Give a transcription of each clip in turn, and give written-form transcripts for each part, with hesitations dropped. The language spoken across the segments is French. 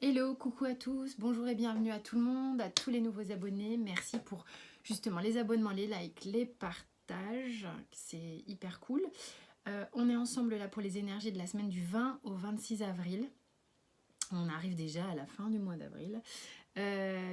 Hello, coucou à tous, bonjour et bienvenue à tout le monde, à tous les nouveaux abonnés. Merci pour justement les abonnements, les likes, les partages, c'est hyper cool. On est ensemble là pour les énergies de la semaine du 20 au 26 avril. On arrive déjà à la fin du mois d'avril.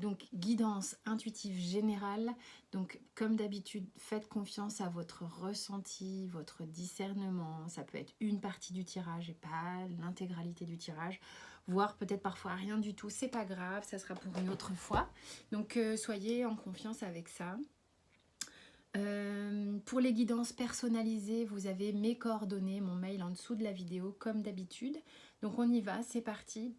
Donc guidance intuitive générale. Donc comme d'habitude, faites confiance à votre ressenti, votre discernement. Ça peut être une partie du tirage et pas l'intégralité du tirage, voire peut-être parfois rien du tout. C'est pas grave, ça sera pour une autre fois. Donc soyez en confiance avec ça. Pour les guidances personnalisées, vous avez mes coordonnées, mon mail en dessous de la vidéo comme d'habitude. Donc on y va, c'est parti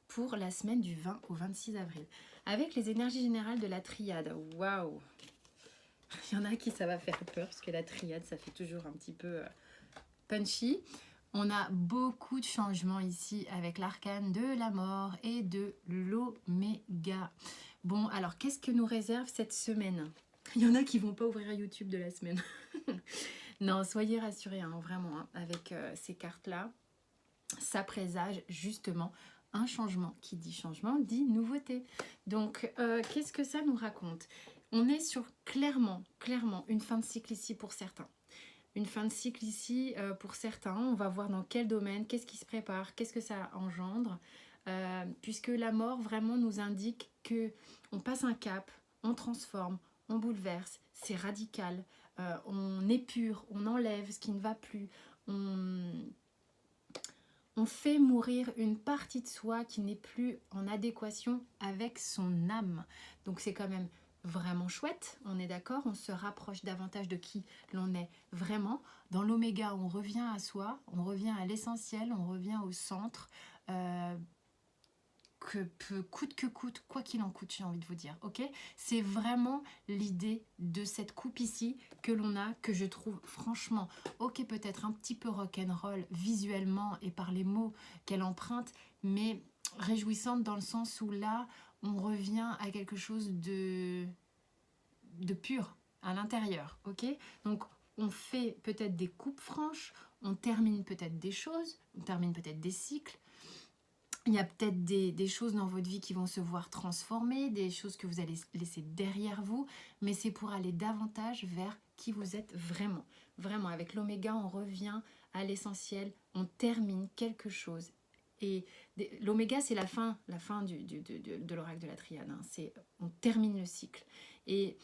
pour la semaine du 20 au 26 avril. Avec les énergies générales de la triade. Waouh! Il y en a qui ça va faire peur parce que la triade, ça fait toujours un petit peu punchy. On a beaucoup de changements ici avec l'arcane de la mort et de l'oméga. Bon, alors qu'est-ce que nous réserve cette semaine? Il y en a qui vont pas ouvrir YouTube de la semaine. Non, soyez rassurés, hein, vraiment, hein, avec ces cartes-là. Ça présage justement un changement. Qui dit changement dit nouveauté. Donc, qu'est-ce que ça nous raconte? On est sur clairement une fin de cycle ici pour certains. Une fin de cycle ici pour certains. On va voir dans quel domaine, qu'est-ce qui se prépare, qu'est-ce que ça engendre. Puisque la mort vraiment nous indique que on passe un cap, on transforme, on bouleverse, c'est radical. On épure, on enlève ce qui ne va plus. On fait mourir une partie de soi qui n'est plus en adéquation avec son âme. Donc c'est quand même vraiment chouette, on est d'accord, on se rapproche davantage de qui l'on est vraiment. Dans l'oméga, on revient à soi, on revient à l'essentiel, on revient au centre, coûte que coûte, quoi qu'il en coûte, j'ai envie de vous dire, ok? C'est vraiment l'idée de cette coupe ici que l'on a, que je trouve franchement, ok, peut-être un petit peu rock'n'roll visuellement et par les mots qu'elle emprunte, mais réjouissante dans le sens où là, on revient à quelque chose de pur à l'intérieur, ok? Donc, on fait peut-être des coupes franches, on termine peut-être des choses, on termine peut-être des cycles. Il y a peut-être des choses dans votre vie qui vont se voir transformer, des choses que vous allez laisser derrière vous, mais c'est pour aller davantage vers qui vous êtes vraiment. Vraiment, avec l'oméga, on revient à l'essentiel, on termine quelque chose. Et l'oméga, c'est la fin de l'oracle de la triade. Hein. On termine le cycle. Et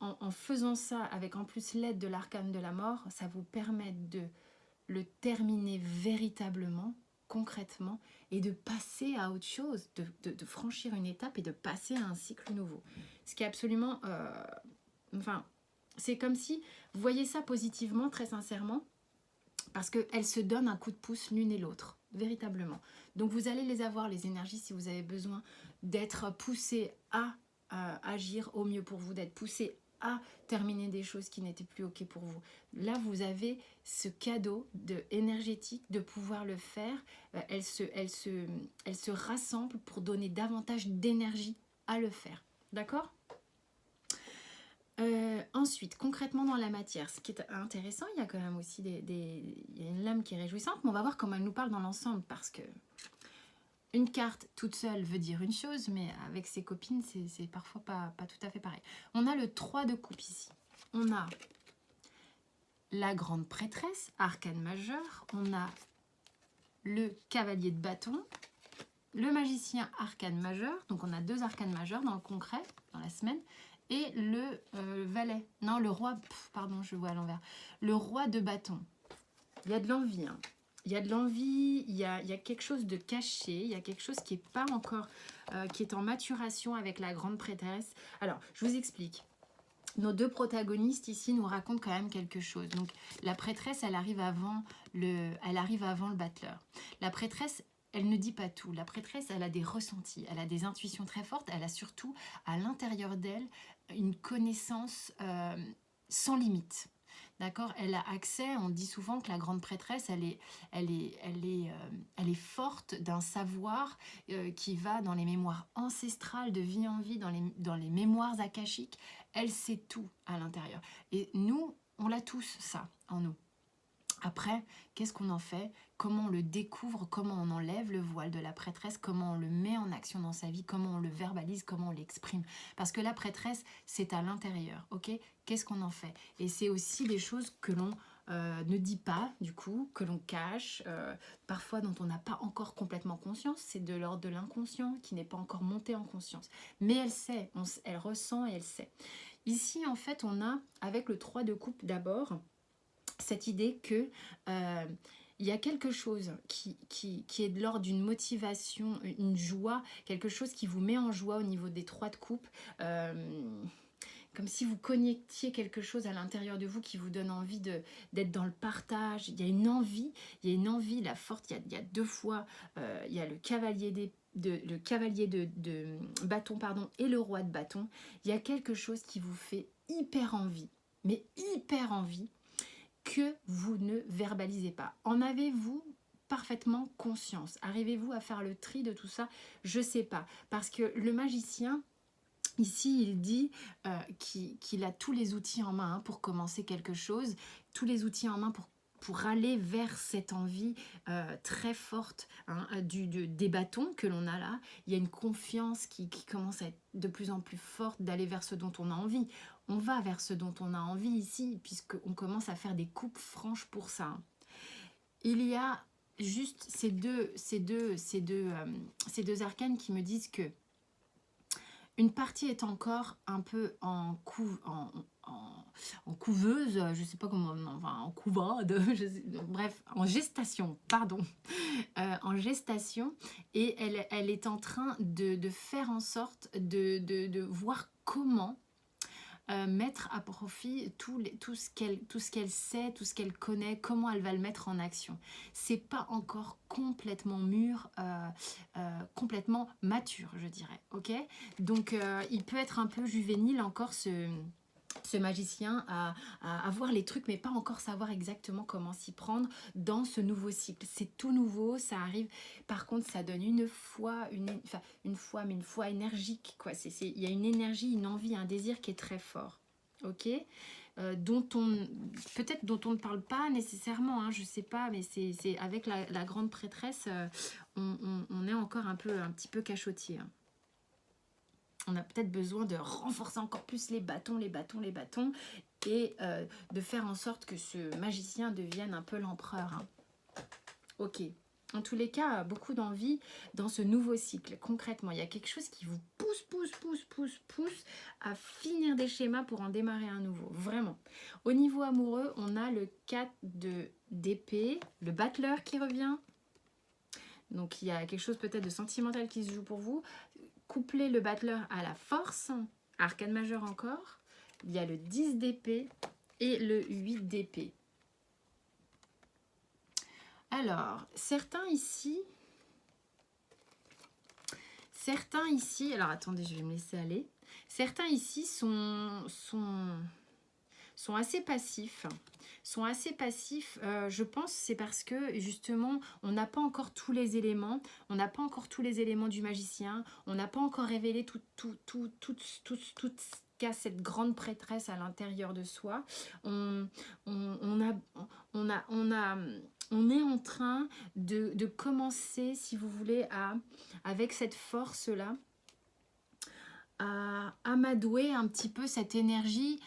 en faisant ça, avec en plus l'aide de l'arcane de la mort, ça vous permet de le terminer véritablement, concrètement, et de passer à autre chose, de franchir une étape et de passer à un cycle nouveau. Ce qui est absolument... enfin, c'est comme si vous voyez ça positivement, très sincèrement, parce qu'elles se donnent un coup de pouce l'une et l'autre, véritablement. Donc vous allez les avoir, les énergies, si vous avez besoin d'être poussé à agir au mieux pour vous, d'être poussé à terminer des choses qui n'étaient plus ok pour vous. Là, vous avez ce cadeau énergétique de pouvoir le faire. Elles se rassemblent pour donner davantage d'énergie à le faire. D'accord ? Ensuite, concrètement dans la matière, ce qui est intéressant, il y a quand même aussi il y a une lame qui est réjouissante, mais on va voir comment elle nous parle dans l'ensemble, parce que une carte toute seule veut dire une chose, mais avec ses copines, c'est parfois pas tout à fait pareil. On a le 3 de coupe ici. On a la grande prêtresse, arcane majeur. On a le cavalier de bâton, le magicien, arcane majeur. Donc on a 2 arcanes majeurs dans le concret, dans la semaine. Et le valet, non le roi, pardon je vois à l'envers, le roi de bâton. Il y a de l'envie, hein. Il y a de l'envie, il y a quelque chose de caché, il y a quelque chose qui n'est pas encore, qui est en maturation avec la grande prêtresse. Alors, je vous explique. Nos 2 protagonistes ici nous racontent quand même quelque chose. Donc, la prêtresse, elle arrive avant le battleur. La prêtresse, elle ne dit pas tout. La prêtresse, elle a des ressentis, elle a des intuitions très fortes. Elle a surtout, à l'intérieur d'elle, une connaissance sans limite. D'accord, elle a accès, on dit souvent que la grande prêtresse, elle est forte d'un savoir qui va dans les mémoires ancestrales de vie en vie, dans les mémoires akashiques. Elle sait tout à l'intérieur. Et nous, on l'a tous, ça, en nous. Après, qu'est-ce qu'on en fait? Comment on le découvre? Comment on enlève le voile de la prêtresse? Comment on le met en action dans sa vie? Comment on le verbalise? Comment on l'exprime? Parce que la prêtresse, c'est à l'intérieur, ok? Qu'est-ce qu'on en fait? Et c'est aussi des choses que l'on ne dit pas, du coup, que l'on cache, parfois dont on n'a pas encore complètement conscience. C'est de l'ordre de l'inconscient qui n'est pas encore monté en conscience. Mais elle sait, elle ressent et elle sait. Ici, en fait, on a, avec le 3 de coupe d'abord, cette idée que il y a quelque chose qui est de l'ordre d'une motivation, une joie, quelque chose qui vous met en joie au niveau des 3 de coupe, comme si vous connectiez quelque chose à l'intérieur de vous qui vous donne envie d'être dans le partage. Il y a une envie, la forte, il y a 2 fois, il y a le cavalier de bâton, pardon, et le roi de bâton. Il y a quelque chose qui vous fait hyper envie, mais hyper envie, que vous ne verbalisez pas. En avez-vous parfaitement conscience? Arrivez-vous à faire le tri de tout ça? Je sais pas. Parce que le magicien, ici, il dit qu'il a tous les outils en main pour commencer quelque chose, tous les outils en main pour aller vers cette envie très forte des bâtons que l'on a là. Il y a une confiance qui commence à être de plus en plus forte d'aller vers ce dont on a envie. On va vers ce dont on a envie ici, puisqu'on commence à faire des coupes franches pour ça. Il y a juste ces deux arcanes qui me disent que une partie est encore un peu en couveuse, je sais pas comment, enfin en couvade, bref, en gestation, pardon, en gestation, et elle est en train de faire en sorte de voir comment mettre à profit tout ce qu'elle sait, tout ce qu'elle connaît, comment elle va le mettre en action. C'est pas encore complètement mûr, complètement mature, je dirais. Ok, donc il peut être un peu juvénile encore ce magicien à voir les trucs, mais pas encore savoir exactement comment s'y prendre dans ce nouveau cycle. C'est tout nouveau, ça arrive. Par contre, ça donne une foi énergique, quoi. Il y a une énergie, une envie, un désir qui est très fort. Ok, dont on ne parle pas nécessairement, hein, je sais pas, mais c'est avec la grande prêtresse, on est encore un petit peu cachotier. Hein. On a peut-être besoin de renforcer encore plus les bâtons, et de faire en sorte que ce magicien devienne un peu l'empereur. Hein. Ok. En tous les cas, beaucoup d'envie dans ce nouveau cycle. Concrètement, il y a quelque chose qui vous pousse à finir des schémas pour en démarrer un nouveau. Vraiment. Au niveau amoureux, on a le 4 d'épée, le battleur qui revient. Donc, il y a quelque chose peut-être de sentimental qui se joue pour vous. Couplez le battleur à la force, arcane majeur encore, il y a le 10 d'épée et le 8 d'épée. Alors, certains ici, alors attendez, je vais me laisser aller. Certains ici sont assez passifs. Je pense c'est parce que justement on n'a pas encore tous les éléments, du magicien, on n'a pas encore révélé tout qu'a cette grande prêtresse à l'intérieur de soi. On est en train de commencer, si vous voulez, avec cette force là, à amadouer un petit peu cette énergie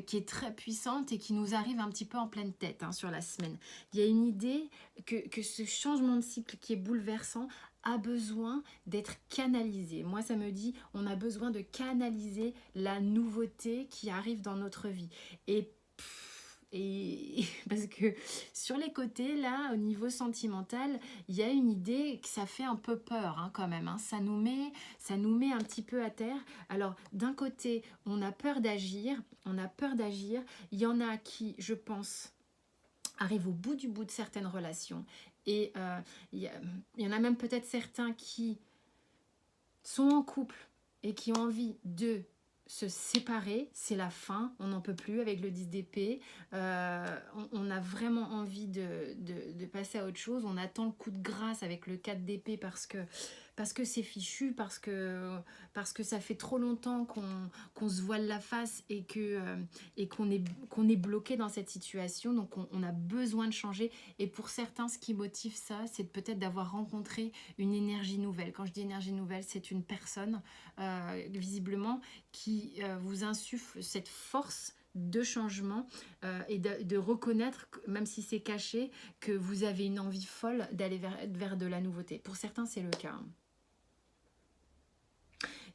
qui est très puissante et qui nous arrive un petit peu en pleine tête sur la semaine. Il y a une idée que ce changement de cycle qui est bouleversant a besoin d'être canalisé. Moi, ça me dit, on a besoin de canaliser la nouveauté qui arrive dans notre vie. Et parce que sur les côtés, là, au niveau sentimental, il y a une idée que ça fait un peu peur quand même. Ça nous met un petit peu à terre. Alors, d'un côté, on a peur d'agir. Il y en a qui, je pense, arrivent au bout de certaines relations. Et il y en a même peut-être certains qui sont en couple et qui ont envie de se séparer, c'est la fin, on n'en peut plus avec le 10 d'épée, on a vraiment envie de passer à autre chose, on attend le coup de grâce avec le 4 d'épée parce que parce que c'est fichu, parce que ça fait trop longtemps qu'on se voile la face et qu'on est bloqué dans cette situation. Donc on a besoin de changer. Et pour certains, ce qui motive ça, c'est peut-être d'avoir rencontré une énergie nouvelle. Quand je dis énergie nouvelle, c'est une personne visiblement qui vous insuffle cette force de changement et de reconnaître, même si c'est caché, que vous avez une envie folle d'aller vers de la nouveauté. Pour certains, c'est le cas.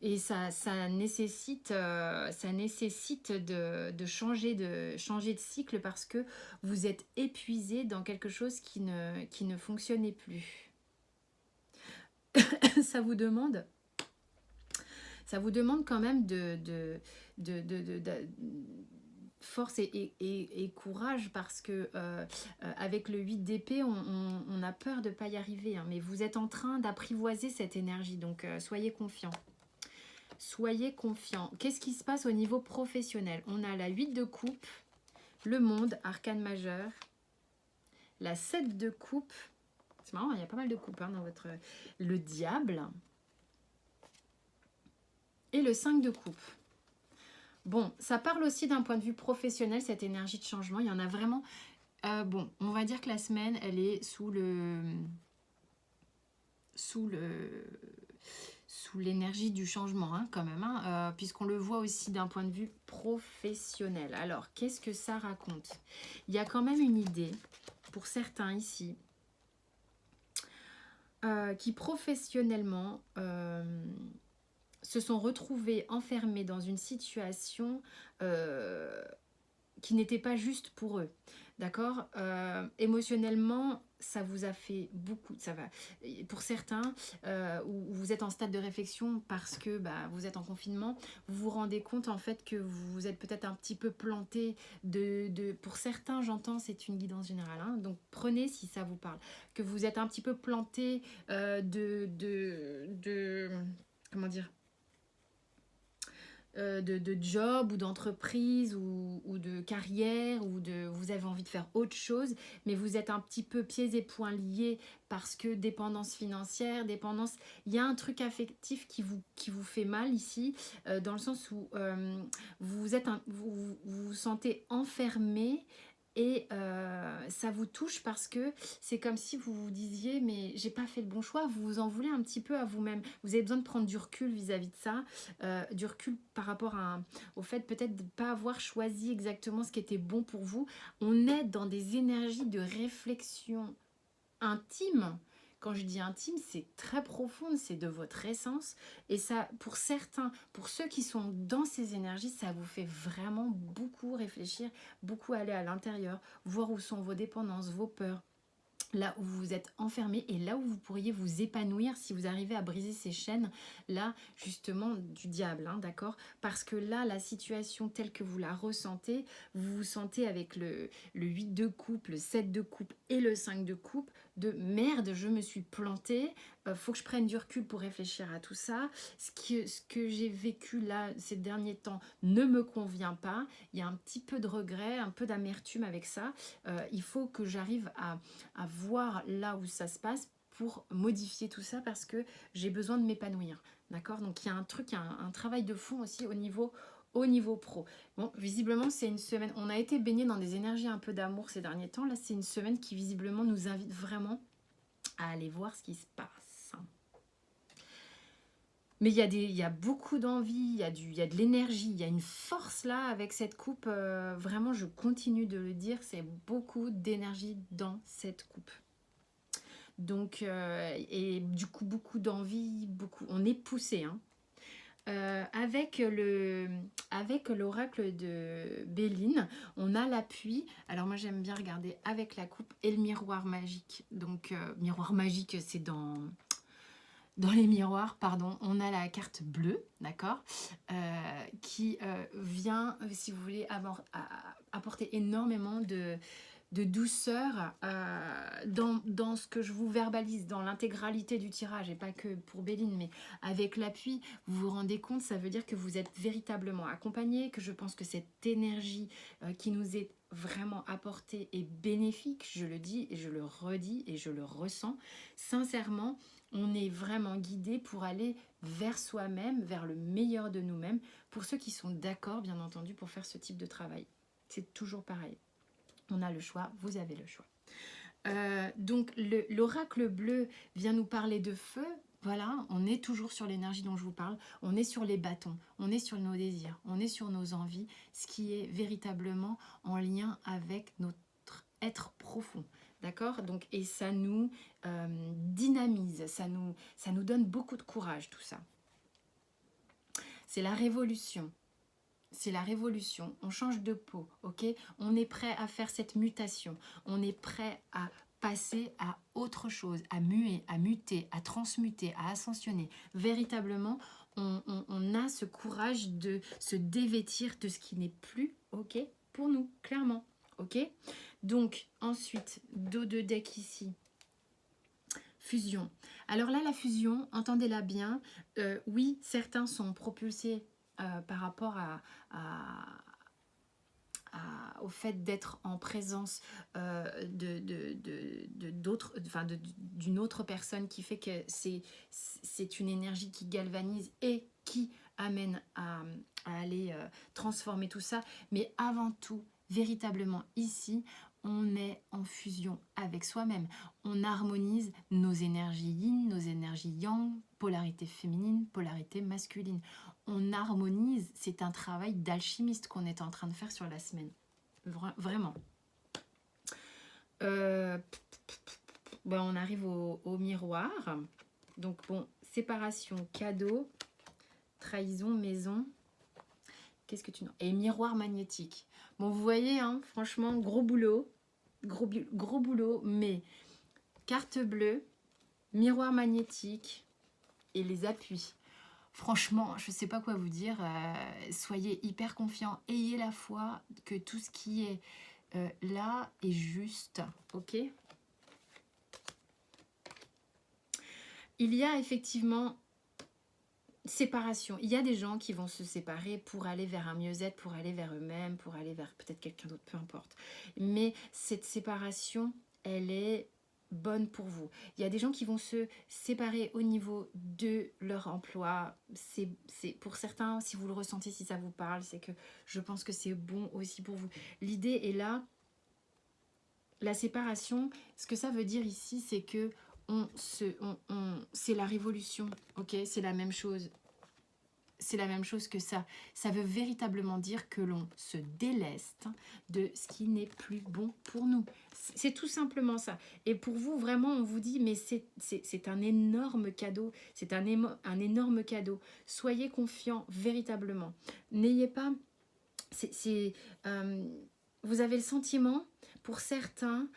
Et ça nécessite de changer de cycle parce que vous êtes épuisé dans quelque chose qui ne fonctionnait plus. ça vous demande quand même de force et courage, parce que avec le 8 d'épée, on a peur de ne pas y arriver, hein, mais vous êtes en train d'apprivoiser cette énergie, donc soyez confiants. Soyez confiants. Qu'est-ce qui se passe au niveau professionnel? On a la 8 de coupe, le monde, arcane majeur, la 7 de coupe, c'est marrant, il y a pas mal de coupes hein, dans votre... Le diable, et le 5 de coupe. Bon, ça parle aussi d'un point de vue professionnel, cette énergie de changement. Il y en a vraiment... bon, on va dire que la semaine, elle est sous l'énergie du changement, hein, quand même, hein, puisqu'on le voit aussi d'un point de vue professionnel. Alors, qu'est-ce que ça raconte? Il y a quand même une idée, pour certains ici, qui professionnellement... se sont retrouvés enfermés dans une situation qui n'était pas juste pour eux. D'accord, émotionnellement, ça vous a fait beaucoup. Ça va. Pour certains, où vous êtes en stade de réflexion parce que vous êtes en confinement, vous vous rendez compte en fait que vous êtes peut-être un petit peu planté. Pour certains, j'entends, c'est une guidance générale. Hein, donc prenez si ça vous parle. Que vous êtes un petit peu planté comment dire, de job ou d'entreprise ou de carrière, ou vous avez envie de faire autre chose, mais vous êtes un petit peu pieds et poings liés parce que dépendance financière, il y a un truc affectif qui vous fait mal ici, dans le sens où vous vous sentez enfermé. Et ça vous touche parce que c'est comme si vous vous disiez mais j'ai pas fait le bon choix, vous vous en voulez un petit peu à vous-même. Vous avez besoin de prendre du recul vis-à-vis de ça, du recul par rapport au fait peut-être de ne pas avoir choisi exactement ce qui était bon pour vous. On est dans des énergies de réflexion intime. Quand je dis intime, c'est très profond, c'est de votre essence. Et ça, pour certains, pour ceux qui sont dans ces énergies, ça vous fait vraiment beaucoup réfléchir, beaucoup aller à l'intérieur, voir où sont vos dépendances, vos peurs, là où vous êtes enfermé et là où vous pourriez vous épanouir si vous arrivez à briser ces chaînes là justement du diable, hein, d'accord, parce que là la situation telle que vous la ressentez, vous vous sentez avec le 8 de coupe, le 7 de coupe et le 5 de coupe, de merde, je me suis plantée, faut que je prenne du recul pour réfléchir à tout ça, ce que j'ai vécu là ces derniers temps ne me convient pas, il y a un petit peu de regret, un peu d'amertume avec ça, il faut que j'arrive à voir là où ça se passe pour modifier tout ça parce que j'ai besoin de m'épanouir, d'accord. Donc il y a un truc, il y a un travail de fond aussi au niveau pro. Bon, visiblement c'est une semaine, on a été baigné dans des énergies un peu d'amour ces derniers temps, là c'est une semaine qui visiblement nous invite vraiment à aller voir ce qui se passe. Mais il y a beaucoup d'envie, il y a de l'énergie, il y a une force là avec cette coupe. Vraiment, je continue de le dire, c'est beaucoup d'énergie dans cette coupe. Donc, et du coup, beaucoup d'envie, on est poussé. Hein. Avec l'oracle de Béline, on a l'appui. Alors moi, j'aime bien regarder avec la coupe et le miroir magique. Donc, miroir magique, c'est dans les miroirs, pardon, on a la carte bleue, d'accord, qui vient, si vous voulez, apporter énormément de douceur dans ce que je vous verbalise, dans l'intégralité du tirage, et pas que pour Béline, mais avec l'appui, vous vous rendez compte, ça veut dire que vous êtes véritablement accompagné, que je pense que cette énergie qui nous est vraiment apportée est bénéfique, je le dis et je le redis et je le ressens, sincèrement. On est vraiment guidé pour aller vers soi-même, vers le meilleur de nous-mêmes, pour ceux qui sont d'accord, bien entendu, pour faire ce type de travail. C'est toujours pareil. On a le choix, vous avez le choix. Donc l'oracle bleu vient nous parler de feu. Voilà, on est toujours sur l'énergie dont je vous parle. On est sur les bâtons, on est sur nos désirs, on est sur nos envies, ce qui est véritablement en lien avec notre être profond. D'accord? Donc, et ça nous dynamise, ça nous donne beaucoup de courage, tout ça. C'est la révolution. C'est la révolution. On change de peau, ok? On est prêt à faire cette mutation. On est prêt à passer à autre chose, à muer, à muter, à transmuter, à ascensionner. Véritablement, on a ce courage de se dévêtir de ce qui n'est plus ok pour nous, clairement. Ok? Donc, ensuite, dos de deck ici. Fusion. Alors là, la fusion, entendez-la bien. Oui, certains sont propulsés par rapport au fait d'être en présence d'une autre personne qui fait que c'est une énergie qui galvanise et qui amène à aller transformer tout ça. Mais avant tout, véritablement ici, on est en fusion avec soi-même. On harmonise nos énergies yin, nos énergies yang, polarité féminine, polarité masculine. On harmonise, c'est un travail d'alchimiste qu'on est en train de faire sur la semaine. Vraiment. On arrive au miroir. Donc bon, séparation, cadeau, trahison, maison. Qu'est-ce que tu... Et miroir magnétique. Bon, vous voyez, hein, franchement, gros boulot. Gros boulot, mais carte bleue, miroir magnétique et les appuis. Franchement, je ne sais pas quoi vous dire. Soyez hyper confiants. Ayez la foi que tout ce qui est là est juste. Ok? Il y a effectivement séparation. Il y a des gens qui vont se séparer pour aller vers un mieux-être, pour aller vers eux-mêmes, pour aller vers peut-être quelqu'un d'autre, peu importe. Mais cette séparation, elle est bonne pour vous. Il y a des gens qui vont se séparer au niveau de leur emploi. C'est pour certains, si vous le ressentez, si ça vous parle, c'est que je pense que c'est bon aussi pour vous. L'idée est là. La séparation, ce que ça veut dire ici, c'est que c'est la révolution, ok? C'est la même chose. C'est la même chose que ça. Ça veut véritablement dire que l'on se déleste de ce qui n'est plus bon pour nous. C'est tout simplement ça. Et pour vous, vraiment, on vous dit, mais c'est un énorme cadeau. C'est un énorme cadeau. Soyez confiants véritablement. N'ayez pas... vous avez le sentiment, pour certains,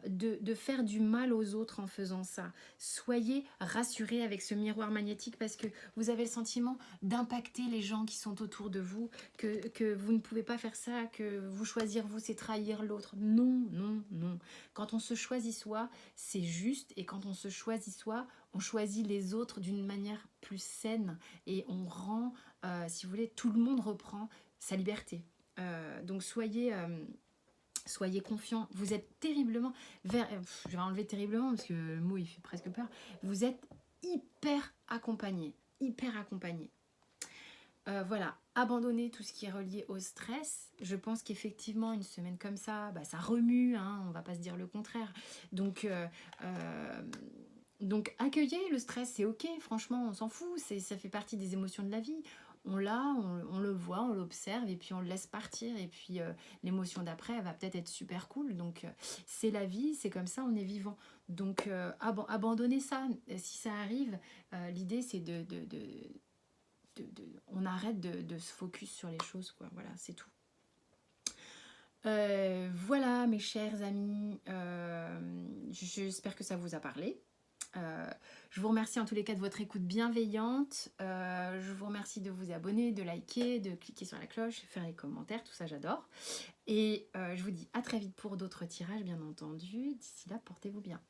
de faire du mal aux autres en faisant ça. Soyez rassurés avec ce miroir magnétique parce que vous avez le sentiment d'impacter les gens qui sont autour de vous, que vous ne pouvez pas faire ça, que vous choisir vous, c'est trahir l'autre. Non, non, non. Quand on se choisit soi, c'est juste, et quand on se choisit soi, on choisit les autres d'une manière plus saine et on rend, si vous voulez, tout le monde reprend sa liberté. Donc soyez confiants. Vous êtes terriblement... je vais enlever terriblement parce que le mot il fait presque peur. Vous êtes hyper accompagnés. Hyper accompagnés. Voilà, abandonnez tout ce qui est relié au stress. Je pense qu'effectivement, une semaine comme ça, ça remue, hein, on va pas se dire le contraire. Donc accueillez le stress, c'est ok, franchement, on s'en fout, ça fait partie des émotions de la vie. On le voit, on l'observe et puis on le laisse partir. Et puis l'émotion d'après, elle va peut-être être super cool. Donc c'est la vie, c'est comme ça, on est vivant. Donc abandonnez ça. Si ça arrive, l'idée c'est on arrête de se focus sur les choses, quoi. Voilà, c'est tout. Voilà mes chers amis, j'espère que ça vous a parlé. Je vous remercie en tous les cas de votre écoute bienveillante. Je vous remercie de vous abonner, de liker, de cliquer sur la cloche, faire les commentaires, tout ça j'adore. Et je vous dis à très vite pour d'autres tirages bien entendu. D'ici là, portez-vous bien.